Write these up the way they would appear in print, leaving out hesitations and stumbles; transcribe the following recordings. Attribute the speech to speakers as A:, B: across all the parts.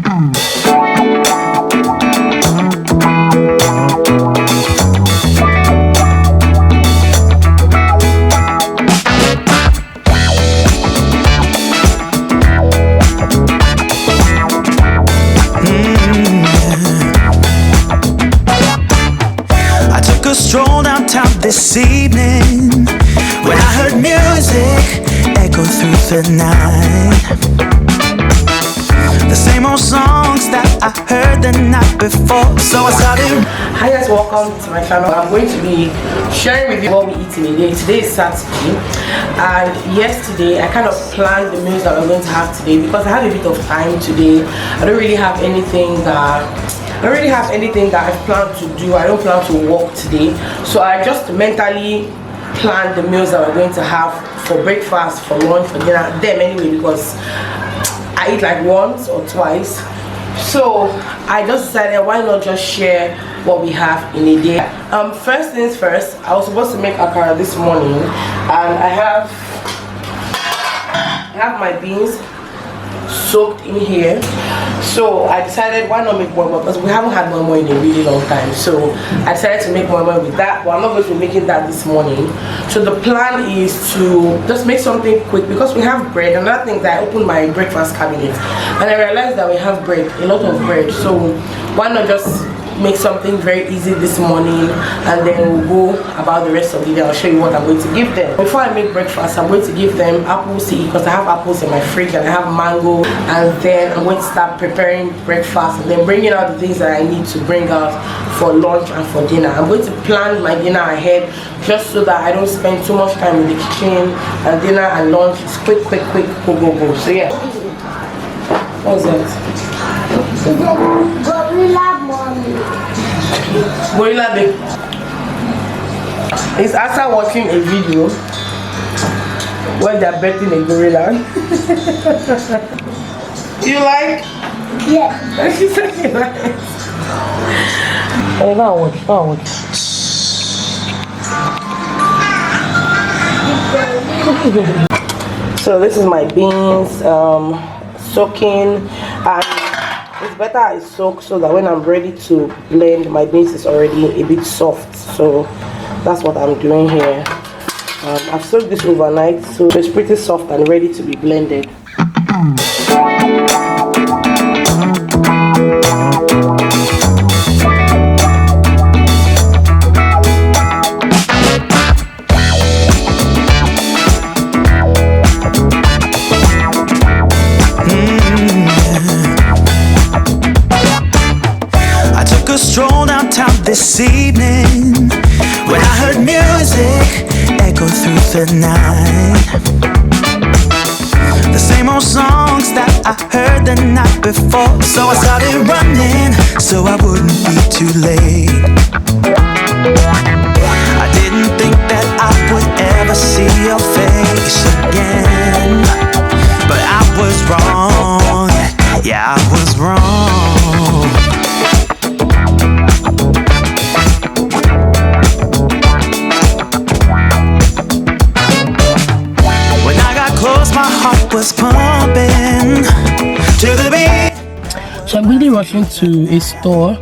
A: I took a stroll downtown this evening when I heard music echo through the night. The same old songs that I heard the night before. So I started.
B: Hi guys, welcome to my channel. I'm going to be sharing with you what we eat in a day. Today is Saturday, and yesterday I kind of planned the meals that we're going to have today because I have a bit of time today. I don't really have anything that I've planned to do. I don't plan to work today, so I just mentally planned the meals that we're going to have for breakfast, for lunch, for dinner, them anyway, because I eat like once or twice. So I just decided, why not just share what we have in a day. First things first, I was supposed to make akara this morning, and I have my beans soaked in here. So I decided, why not make more because we haven't had more in a really long time. So I decided to make more with that, but I'm not going to be making that this morning. So the plan is to just make something quick because we have bread. Another thing that I opened my breakfast cabinet and I realized that we have bread, a lot of bread. So why not just make something very easy this morning, and then we'll go about the rest of the day. I'll show you what I'm going to give them. Before I make breakfast, I'm going to give them apples to eat because I have apples in my fridge and I have mango, and then I'm going to start preparing breakfast and then bringing out the things that I need to bring out for lunch and for dinner. I'm going to plan my dinner ahead just so that I don't spend too much time in the kitchen, and dinner and lunch is quick, go. So yeah. What's that? Gorilla mommy. Gorilla baby. It's after watching a video where they're betting a gorilla. You like? Yeah. She said she likes. Hey, now watch. So this is my beans soaking, and it's better I soak so that when I'm ready to blend, my beans is already a bit soft. So that's what I'm doing here. I've soaked this overnight, so it's pretty soft and ready to be blended.
A: Stroll downtown this evening when I heard music echo through the night. The same old songs that I heard the night before. So I started running so I wouldn't be too late. I didn't think that I would ever see your face again, but I was wrong. Yeah, I was wrong. Was pumping to the beat.
B: So I'm really rushing to a store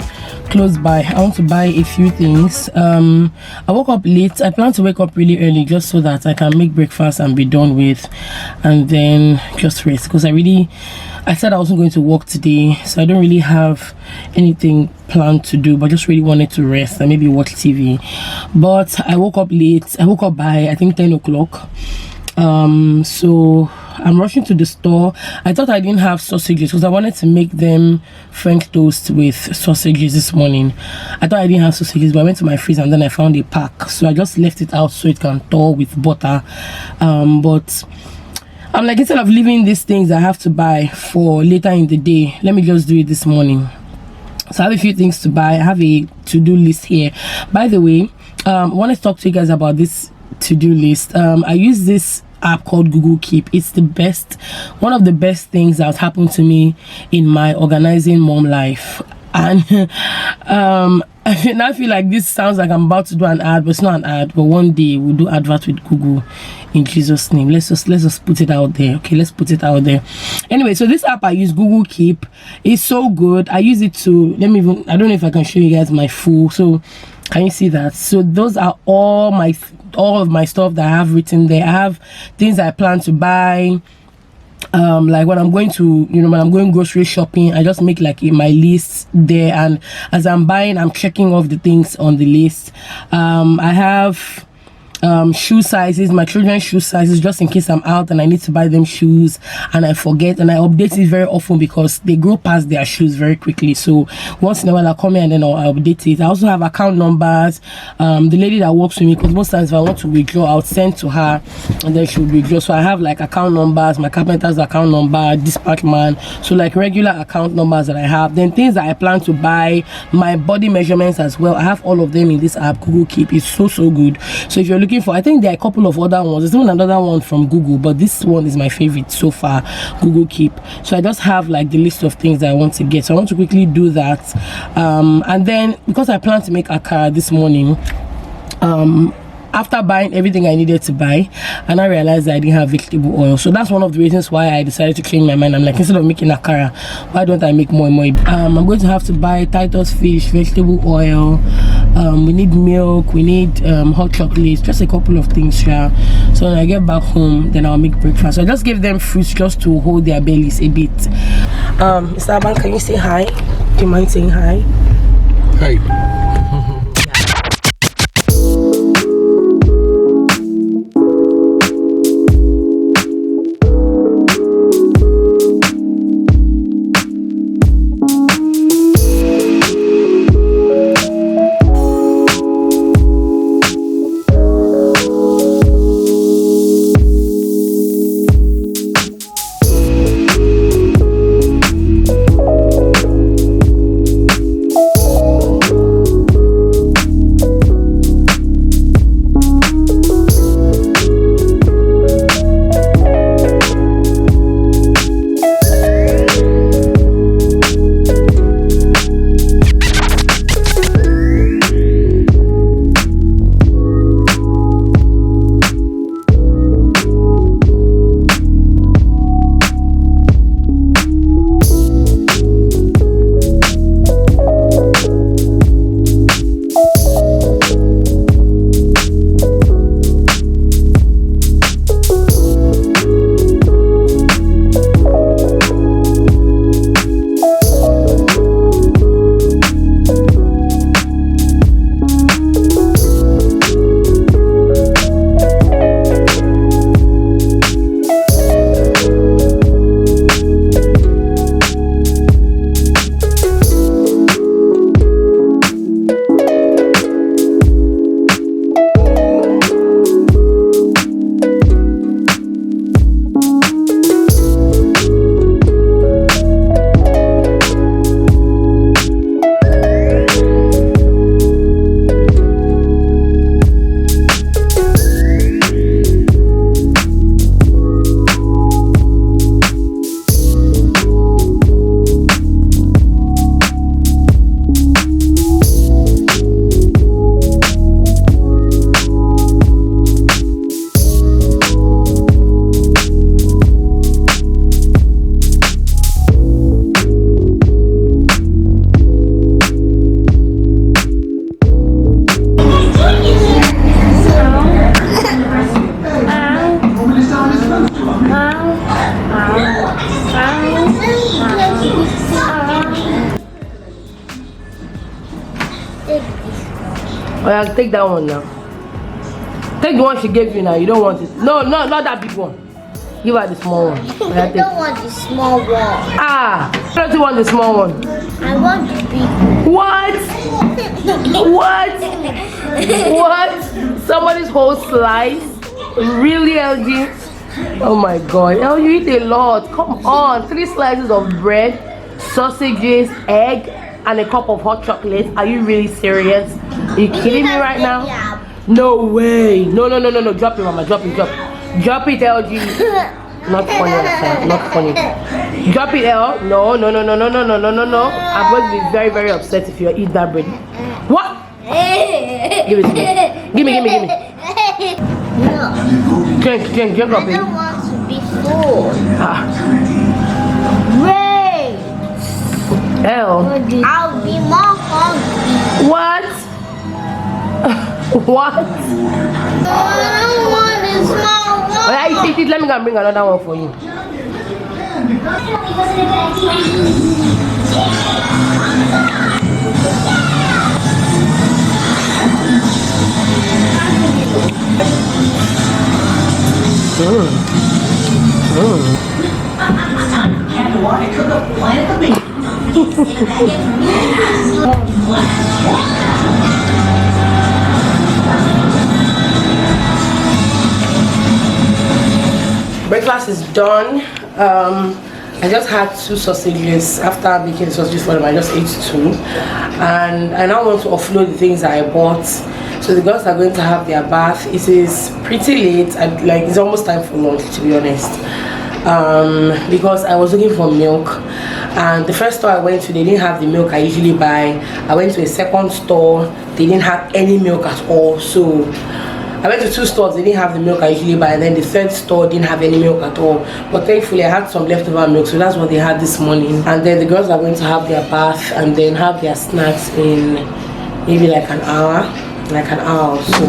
B: close by. I want to buy a few things. I woke up late. I plan to wake up really early just so that I can make breakfast and be done with, and then just rest because I said I wasn't going to work today, so I don't really have anything planned to do, but just really wanted to rest and maybe watch TV. But I woke up late. I woke up by I think 10 o'clock. So I'm rushing to the store. I thought I didn't have sausages because I wanted to make them French toast with sausages this morning. I thought I didn't have sausages, but I went to my freezer and then I found a pack, so I just left it out so it can thaw with butter. But I'm like, instead of leaving these things I have to buy for later in the day, let me just do it this morning. So I have a few things to buy. I have a to-do list here. By the way, I want to talk to you guys about this to-do list. I use this app called Google Keep. It's the best, one of the best things that happened to me in my organizing mom life. And I feel like this sounds like I'm about to do an ad, but it's not an ad. But one day we'll do advert with Google in Jesus' name. Let's just put it out there. Okay, let's put it out there. Anyway, so this app I use, Google Keep, is so good. I use it to I don't know if I can show you guys my full. So can you see that? So those are all of my stuff that I have written there. I have things I plan to buy. Like when I'm going grocery shopping, I just make like my list there, and as I'm buying, I'm checking off the things on the list. I have shoe sizes, my children's shoe sizes, just in case I'm out and I need to buy them shoes and I forget, and I update it very often because they grow past their shoes very quickly. So once in a while I'll come in and then I'll update it. I also have account numbers. The lady that works with me, because most times if I want to withdraw, I'll send to her and then she'll withdraw. So I have like account numbers, my carpenter's account number, dispatch man, so like regular account numbers that I have. Then things that I plan to buy, my body measurements as well, I have all of them in this app. Google Keep is so good. So if you're looking for, I think there are a couple of other ones, there's even another one from Google, but this one is my favorite so far, Google Keep. So I just have like the list of things that I want to get, so I want to quickly do that. And then because I plan to make akara this morning, after buying everything I needed to buy, and I realized that I didn't have vegetable oil. So that's one of the reasons why I decided to change my mind. I'm like, instead of making akara, why don't I make more and more? I'm going to have to buy Titus fish, vegetable oil, we need milk, we need hot chocolates, just a couple of things. Yeah. So when I get back home, then I'll make breakfast. So I just give them fruits just to hold their bellies a bit. Mr. Abang, can you say hi? Do you mind saying hi?
C: Hi.
B: Oh, yeah, take that one now. Take the one she gave you now. You don't want it. No, not that big one. Give her the small one.
D: I don't want the small one.
B: Ah, why don't you want the small one?
D: I want the big one.
B: What? What? Somebody's whole slice? Really, LG? Oh my God, LG, you eat a lot. Come on, 3 slices of bread, sausages, egg, and a cup of hot chocolate. Are you really serious? Are you kidding me right now? No way. No. Drop it, mama. Drop it, LG. Not funny, Asa. Not funny. Drop it, L. No. I'm going to be very, very upset if you eat that bread. What? Give it to me. Give me.
D: No.
B: Drink
D: I
B: up it.
D: don't want to be full. Wait.
B: L.
D: I'll be more hungry.
B: What? What?
D: I don't want this small one.
B: Oh, yeah, you eat it. Let me go and bring another one for you. Breakfast is done. I just had 2 sausages. After making the sausages for them, I just ate 2, and I now want to offload the things that I bought. So the girls are going to have their bath. It is pretty late, and like it's almost time for lunch, to be honest. Because I was looking for milk, and the first store I went to, they didn't have the milk I usually buy. I went to a second store, they didn't have any milk at all. So I went to 2 stores, they didn't have the milk I usually buy, and then the third store didn't have any milk at all. But thankfully I had some leftover milk, so that's what they had this morning. And then the girls are going to have their bath and then have their snacks in maybe like an hour or so.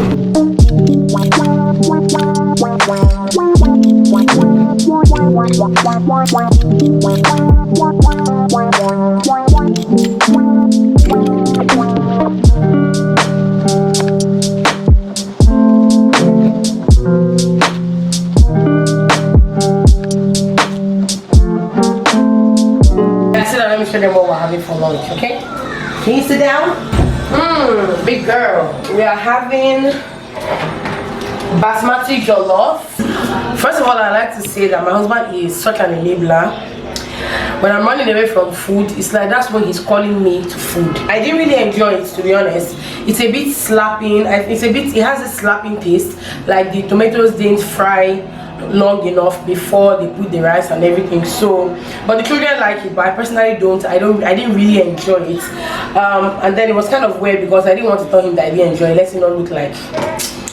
B: Let me show them what we're having for lunch, okay? Can you sit down? Big girl. We are having basmati jollof. First of all, I like to say that my husband is such an enabler. When I'm running away from food, it's like that's when he's calling me to food. I didn't really enjoy it, to be honest. It's a bit slapping. It has a slapping taste, like the tomatoes didn't fry long enough before they put the rice and everything. So but the children like it, but I personally don't. I didn't really enjoy it. And then it was kind of weird because I didn't want to tell him that I didn't enjoy it. Let's not look like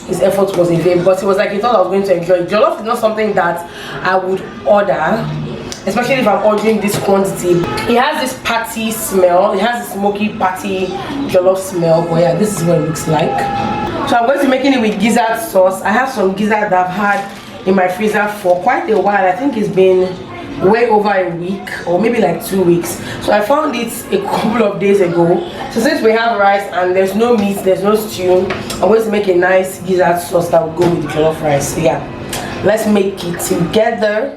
B: his effort was in vain, because it was like he thought I was going to enjoy it. Jollof is not something that I would order, especially if I'm ordering this quantity. It has this patty smell. It has this smoky patty jollof smell. But yeah, this is what it looks like. So I'm going to be making it with gizzard sauce. I have some gizzard that I've had in my freezer for quite a while. I think it's been way over a week or maybe like 2 weeks. So I found it a couple of days ago. So since we have rice and there's no meat, there's no stew, I'm going to make a nice gizzard sauce that will go with the jollof rice. So yeah, let's make it together.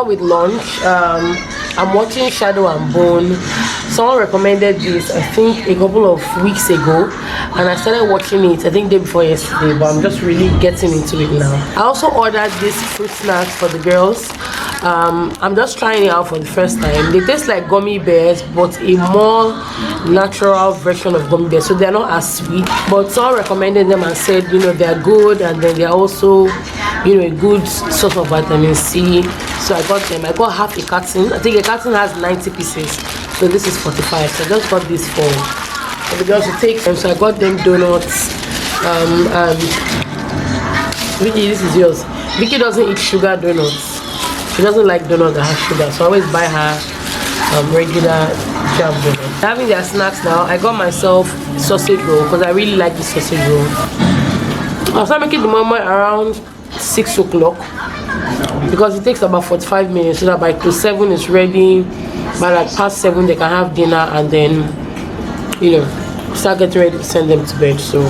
B: done with lunch. I'm watching Shadow and Bone. Someone recommended this, I think, a couple of weeks ago, and I started watching it, I think day before yesterday, but I'm just really getting into it now. I also ordered this fruit snacks for the girls. I'm just trying it out for the first time. They taste like gummy bears, but a more natural version of gummy bears, so they're not as sweet. But someone recommended them and said, you know, they're good, and then they're also, you know, a good source of vitamin C. So I got them. I got half a carton. I think a carton has 90 pieces, so this is 45. So I just got this for the girls to take them. So I got them donuts. And Vicky, this is yours. Vicky doesn't eat sugar donuts. She doesn't like donuts that have sugar, so I always buy her regular jam donuts. Having their snacks now, I got myself sausage roll because I really like the sausage roll. I'll start making the mama around 6 o'clock because it takes about 45 minutes, so that by 7 it's ready. By like past 7 they can have dinner and then, you know, start getting ready to send them to bed. So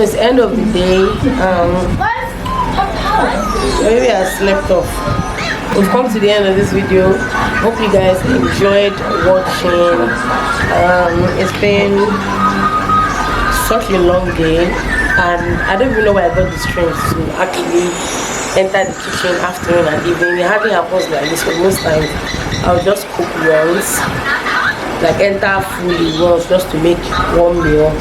B: it's the end of the day. Maybe I slept off. We've come to the end of this video. Hope you guys enjoyed watching. It's been such a long day, and I don't even know where I got the strength to actually enter the kitchen afternoon and evening. It hardly happens like this, because most times I'll just cook once, like enter fully once just to make one meal,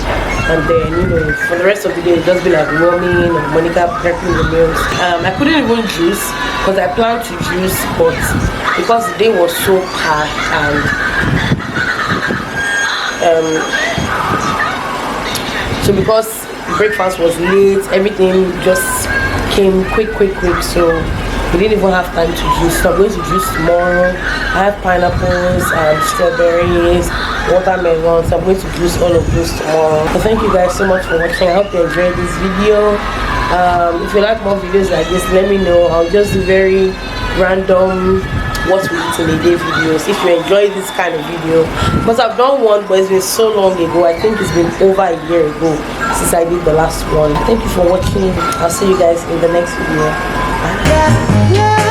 B: and then, you know, for the rest of the day just be like warming or Monica prepping the meals. I couldn't even juice because I planned to juice, but because the day was so packed and so because breakfast was late, everything just came quick, so we didn't even have time to juice. So I'm going to juice tomorrow. I have pineapples and strawberries, watermelon, so I'm going to juice all of those tomorrow. So thank you guys so much for watching. I hope you enjoyed this video. If you like more videos like this, let me know. I'll just do very random what we eat in a day videos if you enjoy this kind of video, because I've done one, but it's been so long ago. I think it's been over a year ago since I did the last one. Thank you for watching. I'll see you guys in the next video. Bye.